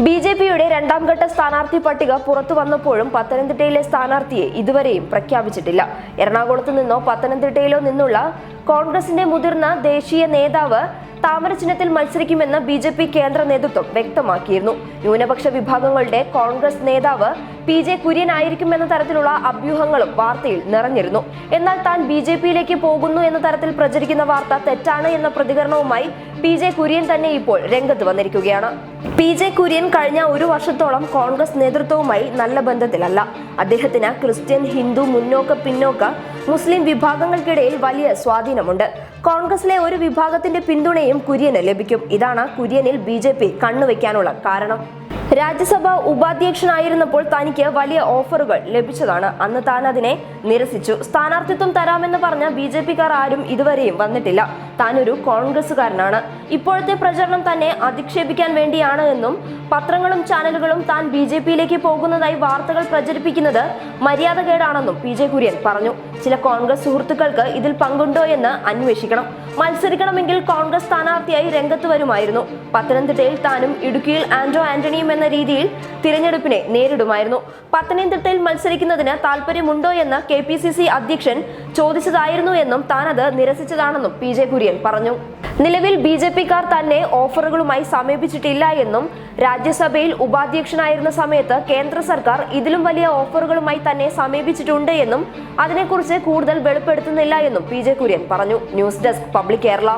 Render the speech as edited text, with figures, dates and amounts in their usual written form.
ബിജെപിയുടെ രണ്ടാം ഘട്ട സ്ഥാനാർത്ഥി പട്ടിക പുറത്തു വന്നപ്പോഴും പത്തനംതിട്ടയിലെ സ്ഥാനാർത്ഥിയെ ഇതുവരെയും പ്രഖ്യാപിച്ചിട്ടില്ല. എറണാകുളത്ത് നിന്നോ പത്തനംതിട്ടയിലോ നിന്നുള്ള കോൺഗ്രസിന്റെ മുതിർന്ന ദേശീയ നേതാവ് താമരചിഹ്നത്തിൽ മത്സരിക്കുമെന്ന് ബിജെപി കേന്ദ്ര നേതൃത്വം വ്യക്തമാക്കിയിരുന്നു. ന്യൂനപക്ഷ വിഭാഗങ്ങളുടെ കോൺഗ്രസ് നേതാവ് പി.ജെ. കുര്യൻ ആയിരിക്കുമെന്ന തരത്തിലുള്ള അഭ്യൂഹങ്ങളും വാർത്തയിൽ നിറഞ്ഞിരുന്നു. എന്നാൽ താൻ ബിജെപിയിലേക്ക് പോകുന്നു എന്ന തരത്തിൽ പ്രചരിക്കുന്ന വാർത്ത തെറ്റാണ് എന്ന പ്രതികരണവുമായി പി.ജെ. കുര്യൻ തന്നെ ഇപ്പോൾ രംഗത്ത് വന്നിരിക്കുകയാണ്. പി.ജെ. കുര്യൻ കഴിഞ്ഞ ഒരു വർഷത്തോളം കോൺഗ്രസ് നേതൃത്വവുമായി നല്ല ബന്ധത്തിലല്ല. അദ്ദേഹത്തിന് ക്രിസ്ത്യൻ, ഹിന്ദു, മുന്നോക്ക, പിന്നോക്ക, മുസ്ലിം വിഭാഗങ്ങൾക്കിടയിൽ വലിയ സ്വാധീനമുണ്ട്. കോൺഗ്രസിലെ ഒരു വിഭാഗത്തിന്റെ പിന്തുണയും കുര്യന് ലഭിക്കും. ഇതാണ് കുര്യനിൽ ബിജെപി കണ്ണുവെക്കാനുള്ള കാരണം. രാജ്യസഭ ഉപാധ്യക്ഷനായിരുന്നപ്പോൾ തനിക്ക് വലിയ ഓഫറുകൾ ലഭിച്ചതാണ്. അന്ന് താൻ അതിനെ നിരസിച്ചു. സ്ഥാനാർത്ഥിത്വം തരാമെന്ന് പറഞ്ഞ ബിജെപിക്കാർ ആരും ഇതുവരെയും വന്നിട്ടില്ല. താൻ ഒരു കോൺഗ്രസുകാരനാണ്. ഇപ്പോഴത്തെ പ്രചരണം തന്നെ അധിക്ഷേപിക്കാൻ വേണ്ടിയാണ് എന്നും പത്രങ്ങളും ചാനലുകളും താൻ ബിജെപിയിലേക്ക് പോകുന്നതായി വാർത്തകൾ പ്രചരിപ്പിക്കുന്നത് മര്യാദകേടാണെന്നും പി.ജെ. കുര്യൻ പറഞ്ഞു. ചില കോൺഗ്രസ് സുഹൃത്തുക്കൾക്ക് ഇതിൽ പങ്കുണ്ടോ എന്ന് അന്വേഷിക്കണം. മത്സരിക്കണമെങ്കിൽ കോൺഗ്രസ് സ്ഥാനാർത്ഥിയായി രംഗത്ത് വരുമായിരുന്നു. പത്തനംതിട്ടയിൽ താനും ഇടുക്കിയിൽ ആന്റോ ആന്റണിയും എന്ന രീതിയിൽ തിരഞ്ഞെടുപ്പിനെ നേരിടുമായിരുന്നു. പത്തനംതിട്ടയിൽ മത്സരിക്കുന്നതിന് താല്പര്യമുണ്ടോ എന്ന് കെ.പി.സി.സി അധ്യക്ഷൻ ചോദിച്ചതായിരുന്നു എന്നും താൻ അത് നിരസിച്ചതാണെന്നും പി.ജെ. കുര്യൻ പറഞ്ഞു. നിലവിൽ ബിജെപിക്കാർ തന്നെ ഓഫറുകളുമായി സമീപിച്ചിട്ടില്ല എന്നും രാജ്യസഭയിൽ ഉപാധ്യക്ഷനായിരുന്ന സമയത്ത് കേന്ദ്ര സർക്കാർ ഇതിലും വലിയ ഓഫറുകളുമായി തന്നെ സമീപിച്ചിട്ടുണ്ട് എന്നും അതിനെക്കുറിച്ച് കൂടുതൽ വെളിപ്പെടുത്തുന്നില്ല എന്നും പി.ജെ. കുര്യൻ പറഞ്ഞു. News desk public Kerala.